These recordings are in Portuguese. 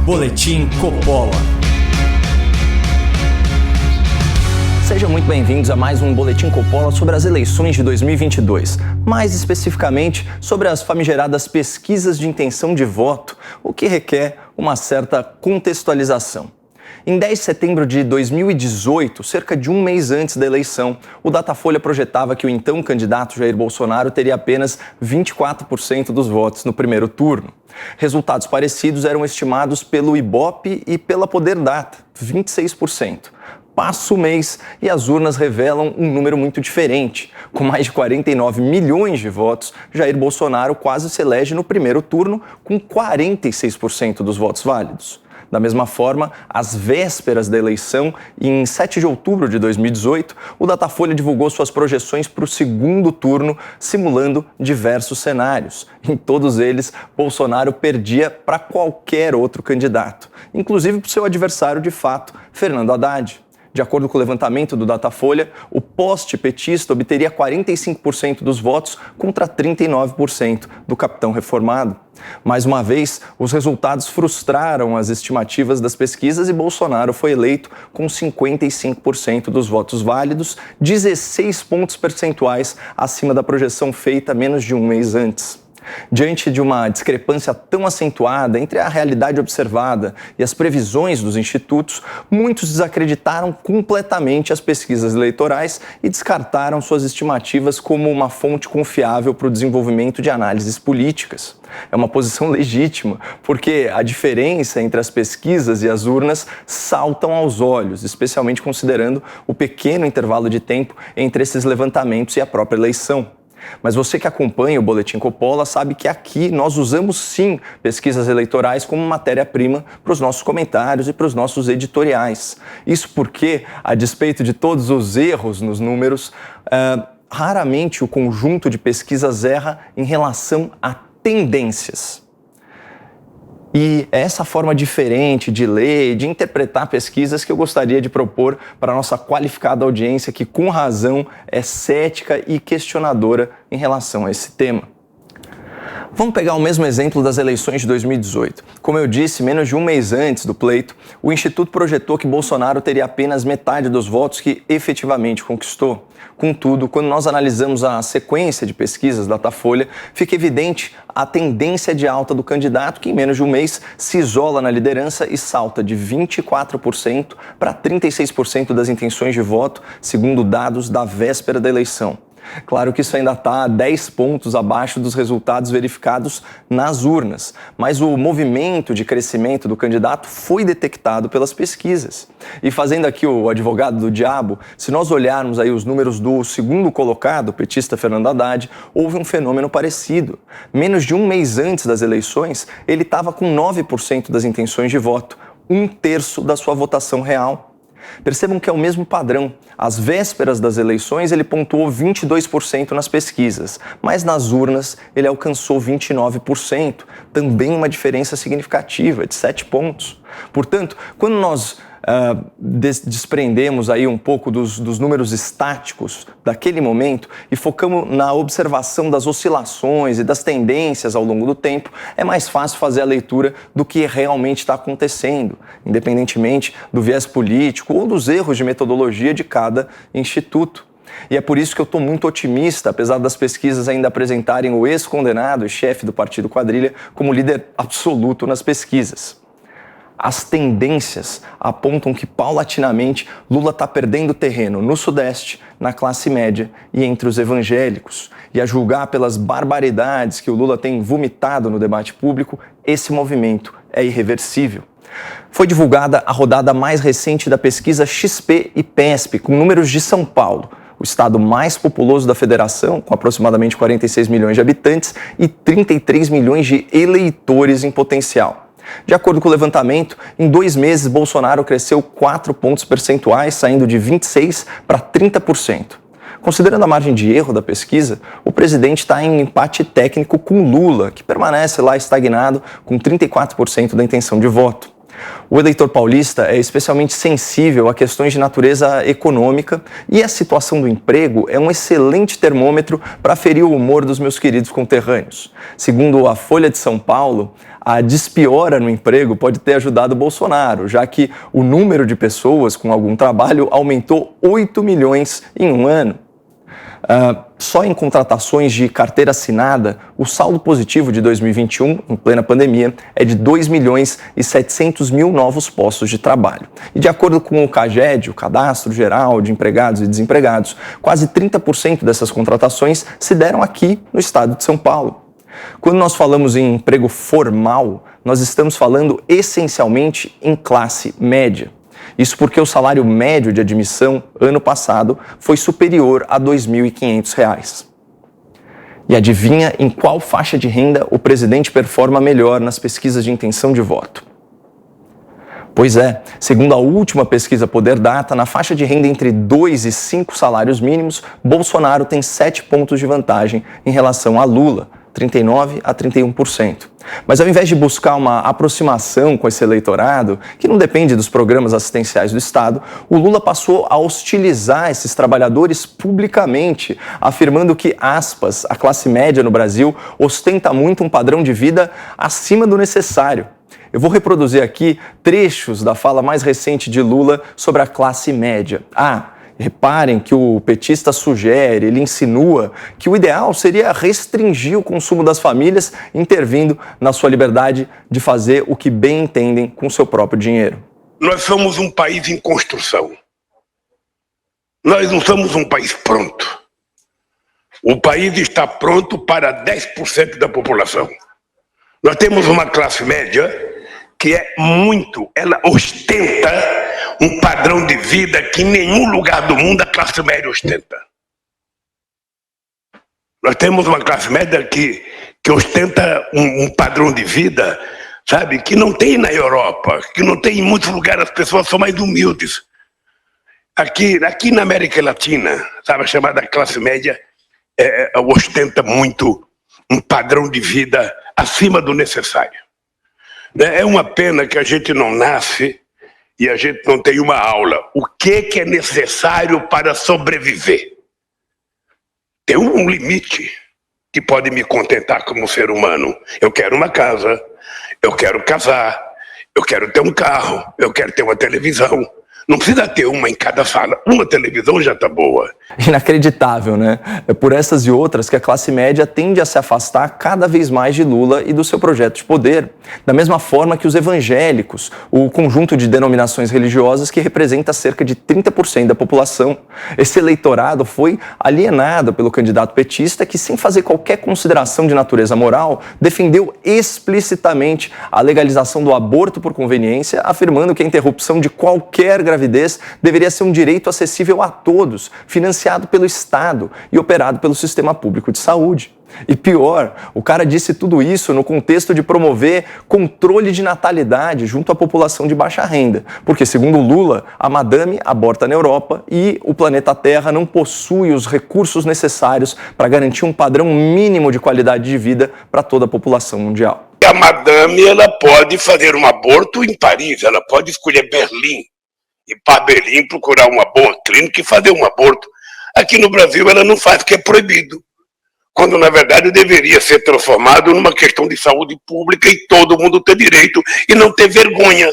Boletim Coppola. Sejam muito bem-vindos a mais um Boletim Coppola sobre as eleições de 2022, mais especificamente sobre as famigeradas pesquisas de intenção de voto, o que requer uma certa contextualização. Em 10 de setembro de 2018, cerca de um mês antes da eleição, o Datafolha projetava que o então candidato Jair Bolsonaro teria apenas 24% dos votos no primeiro turno. Resultados parecidos eram estimados pelo Ibope e pela Poder Data, 26%. Passa o mês e as urnas revelam um número muito diferente. Com mais de 49 milhões de votos, Jair Bolsonaro quase se elege no primeiro turno com 46% dos votos válidos. Da mesma forma, às vésperas da eleição, em 7 de outubro de 2018, o Datafolha divulgou suas projeções para o segundo turno, simulando diversos cenários. Em todos eles, Bolsonaro perdia para qualquer outro candidato, inclusive para o seu adversário de fato, Fernando Haddad. De acordo com o levantamento do Datafolha, o poste-petista obteria 45% dos votos contra 39% do capitão reformado. Mais uma vez, os resultados frustraram as estimativas das pesquisas e Bolsonaro foi eleito com 55% dos votos válidos, 16 pontos percentuais acima da projeção feita menos de um mês antes. Diante de uma discrepância tão acentuada entre a realidade observada e as previsões dos institutos, muitos desacreditaram completamente as pesquisas eleitorais e descartaram suas estimativas como uma fonte confiável para o desenvolvimento de análises políticas. É uma posição legítima, porque a diferença entre as pesquisas e as urnas saltam aos olhos, especialmente considerando o pequeno intervalo de tempo entre esses levantamentos e a própria eleição. Mas você que acompanha o Boletim Coppola sabe que aqui nós usamos sim pesquisas eleitorais como matéria-prima para os nossos comentários e para os nossos editoriais. Isso porque, a despeito de todos os erros nos números, raramente o conjunto de pesquisas erra em relação a tendências. E é essa forma diferente de ler e de interpretar pesquisas que eu gostaria de propor para a nossa qualificada audiência que, com razão, é cética e questionadora em relação a esse tema. Vamos pegar o mesmo exemplo das eleições de 2018. Como eu disse, menos de um mês antes do pleito, o Instituto projetou que Bolsonaro teria apenas metade dos votos que efetivamente conquistou. Contudo, quando nós analisamos a sequência de pesquisas da Datafolha, fica evidente a tendência de alta do candidato que em menos de um mês se isola na liderança e salta de 24% para 36% das intenções de voto, segundo dados da véspera da eleição. Claro que isso ainda está 10 pontos abaixo dos resultados verificados nas urnas, mas o movimento de crescimento do candidato foi detectado pelas pesquisas. E fazendo aqui o advogado do diabo, se nós olharmos aí os números do segundo colocado, o petista Fernando Haddad, houve um fenômeno parecido. Menos de um mês antes das eleições, ele estava com 9% das intenções de voto, 1/3 da sua votação real. Percebam que é o mesmo padrão. Às vésperas das eleições, ele pontuou 22% nas pesquisas, mas nas urnas ele alcançou 29%, também uma diferença significativa, de 7 pontos. Portanto, quando nós desprendemos aí um pouco dos números estáticos daquele momento e focamos na observação das oscilações e das tendências ao longo do tempo, é mais fácil fazer a leitura do que realmente está acontecendo, independentemente do viés político ou dos erros de metodologia de cada instituto. E é por isso que eu estou muito otimista, apesar das pesquisas ainda apresentarem o ex-condenado e chefe do Partido Quadrilha como líder absoluto nas pesquisas. As tendências apontam que, paulatinamente, Lula está perdendo terreno no Sudeste, na classe média e entre os evangélicos. E a julgar pelas barbaridades que o Lula tem vomitado no debate público, esse movimento é irreversível. Foi divulgada a rodada mais recente da pesquisa XP e PESP, com números de São Paulo, o estado mais populoso da federação, com aproximadamente 46 milhões de habitantes e 33 milhões de eleitores em potencial. De acordo com o levantamento, em 2 meses, Bolsonaro cresceu 4 pontos percentuais, saindo de 26% para 30%. Considerando a margem de erro da pesquisa, o presidente está em empate técnico com Lula, que permanece lá estagnado com 34% da intenção de voto. O eleitor paulista é especialmente sensível a questões de natureza econômica e a situação do emprego é um excelente termômetro para aferir o humor dos meus queridos conterrâneos. Segundo a Folha de São Paulo, a despiora no emprego pode ter ajudado o Bolsonaro, já que o número de pessoas com algum trabalho aumentou 8 milhões em um ano. Só em contratações de carteira assinada, o saldo positivo de 2021, em plena pandemia, é de 2 milhões e 700 mil novos postos de trabalho. E de acordo com o CAGED, o Cadastro Geral de Empregados e Desempregados, quase 30% dessas contratações se deram aqui no estado de São Paulo. Quando nós falamos em emprego formal, nós estamos falando essencialmente em classe média. Isso porque o salário médio de admissão, ano passado, foi superior a R$ 2.500. E adivinha em qual faixa de renda o presidente performa melhor nas pesquisas de intenção de voto? Pois é, segundo a última pesquisa Poder Data, na faixa de renda entre 2 e 5 salários mínimos, Bolsonaro tem 7 pontos de vantagem em relação a Lula, 39% a 31%. Mas ao invés de buscar uma aproximação com esse eleitorado, que não depende dos programas assistenciais do Estado, o Lula passou a hostilizar esses trabalhadores publicamente, afirmando que, aspas, a classe média no Brasil ostenta muito um padrão de vida acima do necessário. Eu vou reproduzir aqui trechos da fala mais recente de Lula sobre a classe média. Reparem que o petista sugere, ele insinua que o ideal seria restringir o consumo das famílias, intervindo na sua liberdade de fazer o que bem entendem com o seu próprio dinheiro. Nós somos um país em construção. Nós não somos um país pronto. O país está pronto para 10% da população. Nós temos uma classe média que ela ostenta um padrão de vida que em nenhum lugar do mundo a classe média ostenta. Nós temos uma classe média que ostenta um padrão de vida, sabe, que não tem na Europa, que não tem em muitos lugares, as pessoas são mais humildes. Aqui na América Latina, sabe, a chamada classe média ostenta muito um padrão de vida acima do necessário. É uma pena que a gente não nasce e a gente não tem uma aula. O que é necessário para sobreviver? Tem um limite que pode me contentar como ser humano. Eu quero uma casa, eu quero casar, eu quero ter um carro, eu quero ter uma televisão. Não precisa ter uma em cada sala. Uma televisão já está boa. Inacreditável, né? É por essas e outras que a classe média tende a se afastar cada vez mais de Lula e do seu projeto de poder. Da mesma forma que os evangélicos, o conjunto de denominações religiosas que representa cerca de 30% da população. Esse eleitorado foi alienado pelo candidato petista que, sem fazer qualquer consideração de natureza moral, defendeu explicitamente a legalização do aborto por conveniência, afirmando que a interrupção de qualquer gravidez deveria ser um direito acessível a todos, financiado pelo Estado e operado pelo sistema público de saúde. E pior, o cara disse tudo isso no contexto de promover controle de natalidade junto à população de baixa renda, porque, segundo Lula, a madame aborta na Europa e o planeta Terra não possui os recursos necessários para garantir um padrão mínimo de qualidade de vida para toda a população mundial. A madame, ela pode fazer um aborto em Paris, ela pode escolher Berlim, ir para Berlim procurar uma boa clínica e fazer um aborto. Aqui no Brasil ela não faz porque é proibido, quando na verdade deveria ser transformado numa questão de saúde pública e todo mundo ter direito e não ter vergonha.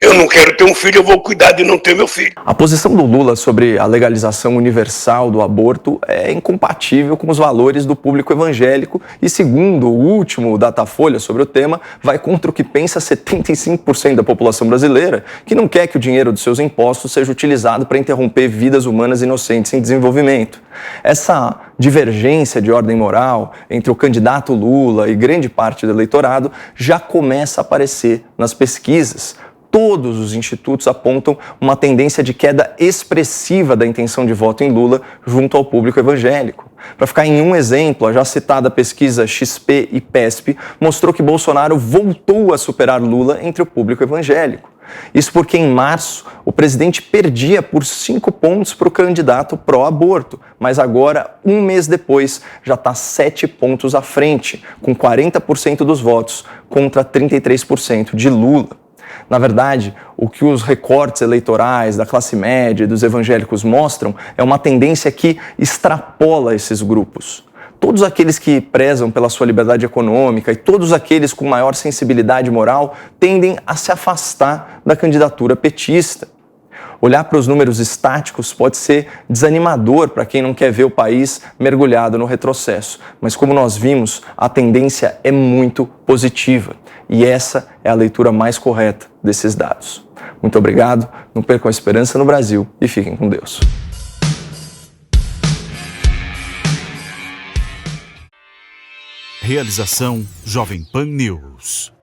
Eu não quero ter um filho, eu vou cuidar de não ter meu filho. A posição do Lula sobre a legalização universal do aborto é incompatível com os valores do público evangélico e, segundo o último Datafolha sobre o tema, vai contra o que pensa 75% da população brasileira, que não quer que o dinheiro dos seus impostos seja utilizado para interromper vidas humanas inocentes em desenvolvimento. Essa divergência de ordem moral entre o candidato Lula e grande parte do eleitorado já começa a aparecer nas pesquisas. Todos os institutos apontam uma tendência de queda expressiva da intenção de voto em Lula junto ao público evangélico. Para ficar em um exemplo, a já citada pesquisa XP e PESP mostrou que Bolsonaro voltou a superar Lula entre o público evangélico. Isso porque em março o presidente perdia por 5 pontos para o candidato pró-aborto, mas agora, um mês depois, já está 7 pontos à frente, com 40% dos votos contra 33% de Lula. Na verdade, o que os recortes eleitorais da classe média e dos evangélicos mostram é uma tendência que extrapola esses grupos. Todos aqueles que prezam pela sua liberdade econômica e todos aqueles com maior sensibilidade moral tendem a se afastar da candidatura petista. Olhar para os números estáticos pode ser desanimador para quem não quer ver o país mergulhado no retrocesso. Mas como nós vimos, a tendência é muito positiva. E essa é a leitura mais correta desses dados. Muito obrigado, não percam a esperança no Brasil e fiquem com Deus. Realização Jovem Pan News.